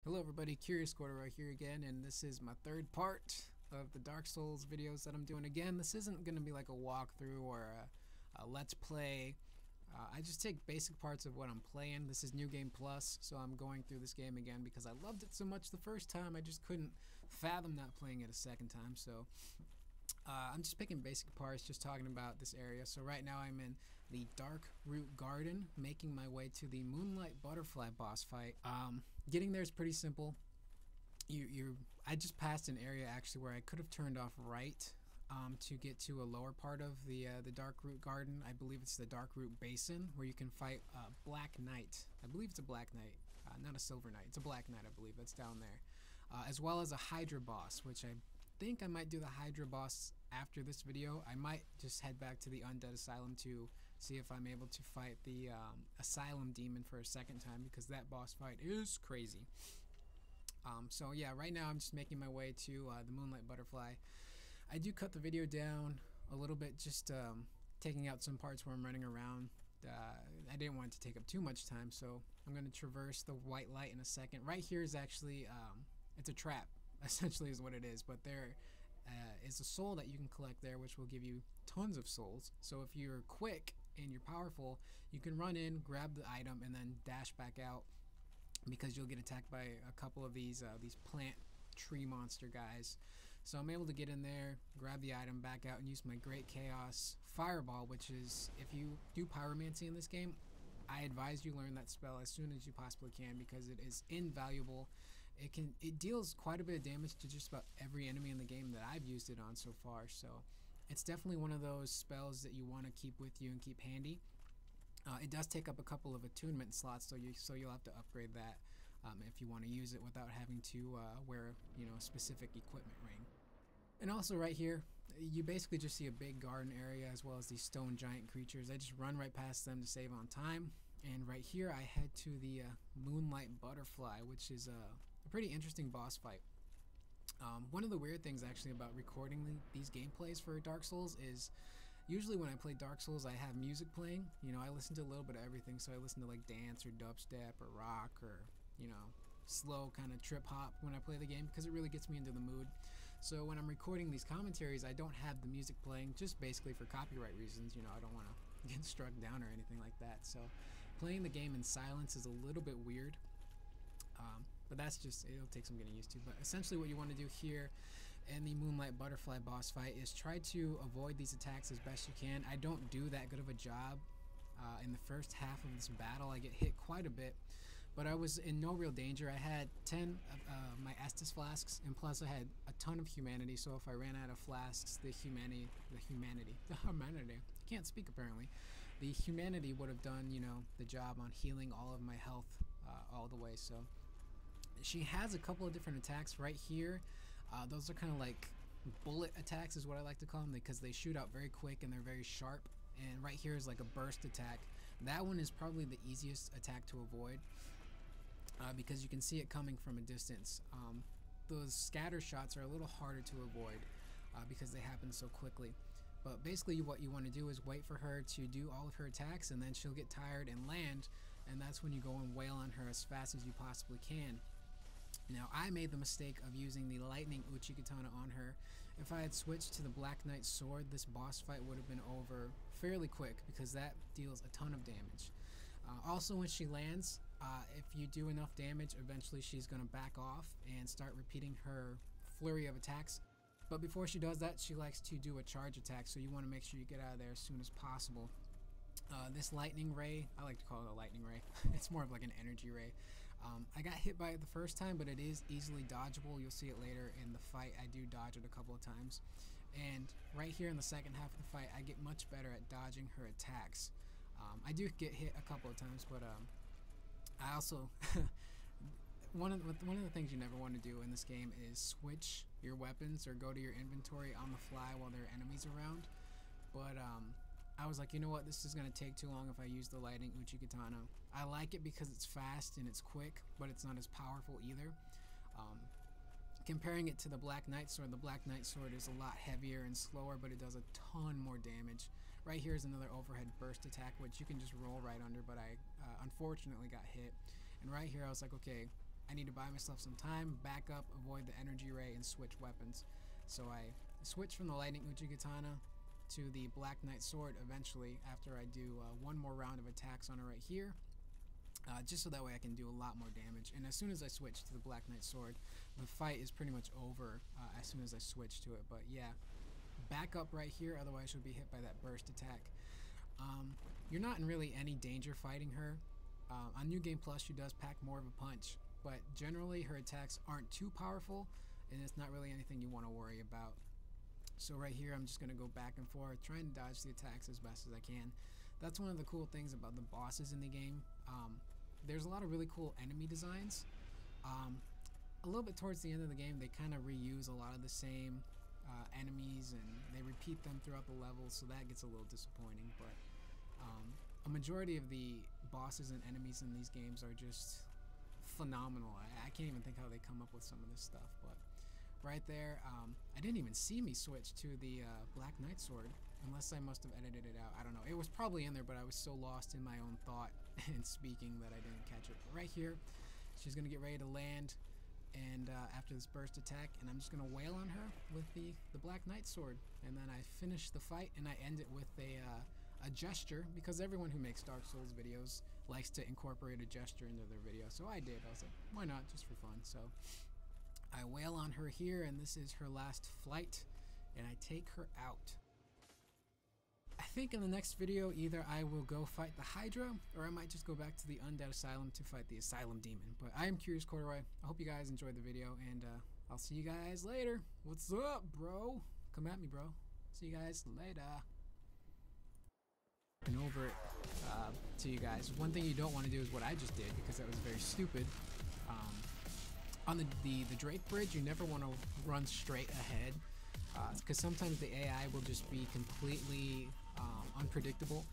Hello everybody, Curious Corduroy here again, and this is my third part of the Dark Souls videos that I'm doing again. This isn't going to be like a walkthrough or a let's play. I just take basic parts of what I'm playing. This is New Game Plus, so I'm going through this game again because I loved it so much the first time. I just couldn't fathom not playing it a second time, so I'm just picking basic parts, just talking about this area. So right now I'm in the Dark Root Garden, making my way to the Moonlight Butterfly boss fight. Getting there is pretty simple. I just passed an area actually where I could have turned off right to get to a lower part of the Dark Root Garden. I believe it's the Dark Root Basin, where you can fight Black Knight. I believe it's a Black Knight, not a Silver Knight. It's a Black Knight, I believe. That's down there, as well as a Hydra boss, which I think I might do the Hydra boss after this video. I might just head back to the Undead Asylum to see if I'm able to fight the Asylum Demon for a second time, because that boss fight is crazy. So yeah, right now I'm just making my way to the Moonlight Butterfly. I do cut the video down a little bit, just taking out some parts where I'm running around. I didn't want it to take up too much time, so I'm going to traverse the white light in a second. Right here is actually, it's a trap, essentially is what it is, but there is a soul that you can collect there, which will give you tons of souls. So if you're quick and you're powerful, you can run in, grab the item, and then dash back out, because you'll get attacked by a couple of these plant tree monster guys. So I'm able to get in there, grab the item, back out, and use my Great Chaos Fireball, which is, if you do pyromancy in this game, I advise you learn that spell as soon as you possibly can, because it is invaluable. It deals quite a bit of damage to just about every enemy in the game that I've used it on so far. So it's definitely one of those spells that you want to keep with you and keep handy. It does take up a couple of attunement slots, so you'll have to upgrade that if you want to use it without having to wear a specific equipment ring. And also right here, you basically just see a big garden area as well as these stone giant creatures. I just run right past them to save on time. And right here I head to the Moonlight Butterfly, which is a pretty interesting boss fight. One of the weird things actually about recording these gameplays for Dark Souls is usually when I play Dark Souls I have music playing. I listen to a little bit of everything, so I listen to like dance or dubstep or rock or slow kind of trip hop when I play the game, because it really gets me into the mood. So when I'm recording these commentaries, I don't have the music playing, just basically for copyright reasons. I don't want to get struck down or anything like that. So playing the game in silence is a little bit weird, but that's just, it'll take some getting used to. But essentially what you want to do here in the Moonlight Butterfly boss fight is try to avoid these attacks as best you can. I don't do that good of a job in the first half of this battle. I get hit quite a bit, but I was in no real danger. I had 10 of my Estus flasks, and plus I had a ton of humanity, so if I ran out of flasks, the humanity, I can't speak apparently, the humanity would have done, the job on healing all of my health all the way. So she has a couple of different attacks right here. Those are kind of like bullet attacks is what I like to call them, because they shoot out very quick and they're very sharp. And right here is like a burst attack. That one is probably the easiest attack to avoid, because you can see it coming from a distance. Those scatter shots are a little harder to avoid because they happen so quickly. But basically what you want to do is wait for her to do all of her attacks, and then she'll get tired and land, and that's when you go and wail on her as fast as you possibly can. Now, I made the mistake of using the Lightning Uchigatana on her. If I had switched to the Black Knight Sword, this boss fight would have been over fairly quick, because that deals a ton of damage. Also, when she lands, if you do enough damage, eventually she's going to back off and start repeating her flurry of attacks. But before she does that, she likes to do a charge attack, so you want to make sure you get out of there as soon as possible. This lightning ray, I like to call it a lightning ray. It's more of like an energy ray. I got hit by it the first time, but it is easily dodgeable. You'll see it later in the fight. I do dodge it a couple of times. And right here in the second half of the fight, I get much better at dodging her attacks. I do get hit a couple of times, but I also... One of the things you never want to do in this game is switch your weapons or go to your inventory on the fly while there are enemies around. But I was like, you know what, this is going to take too long if I use the Lightning Uchigatana. I like it because it's fast and it's quick, but it's not as powerful either. Comparing it to the Black Knight Sword, the Black Knight Sword is a lot heavier and slower, but it does a ton more damage. Right here is another overhead burst attack, which you can just roll right under, but I unfortunately got hit. And right here I was like, okay, I need to buy myself some time, back up, avoid the energy ray, and switch weapons. So I switch from the lightning Uchi Katana to the Black Knight sword eventually after I do one more round of attacks on her right here. Just so that way I can do a lot more damage. And as soon as I switch to the Black Knight sword, the fight is pretty much over as soon as I switch to it. But yeah, back up right here, otherwise you'll be hit by that burst attack. You're not in really any danger fighting her. On New Game Plus, she does pack more of a punch, but generally her attacks aren't too powerful, and it's not really anything you want to worry about. So right here, I'm just going to go back and forth, trying to dodge the attacks as best as I can. That's one of the cool things about the bosses in the game. There's a lot of really cool enemy designs. A little bit towards the end of the game, they kind of reuse a lot of the same enemies, and they repeat them throughout the levels, so that gets a little disappointing. But a majority of the bosses and enemies in these games are just phenomenal. I can't even think how they come up with some of this stuff. But right there, I didn't even see me switch to the Black Knight sword, unless I must have edited it out. I don't know. It was probably in there, but I was so lost in my own thought and speaking that I didn't catch it. But right here, she's going to get ready to land, and after this burst attack, and I'm just going to wail on her with the Black Knight sword. And then I finish the fight, and I end it with a gesture, because everyone who makes Dark Souls videos likes to incorporate a gesture into their video. So I did. I was like, why not, just for fun. So I wail on her here, and this is her last flight, and I take her out. I think in the next video, either I will go fight the Hydra, or I might just go back to the Undead Asylum to fight the Asylum Demon. But I am Curious Corduroy. I hope you guys enjoyed the video, and I'll see you guys later. What's up, bro? Come at me, bro. See you guys later. And over it to you guys. One thing you don't want to do is what I just did, because that was very stupid. On the Drake Bridge, you never want to run straight ahead, because sometimes the AI will just be completely unpredictable.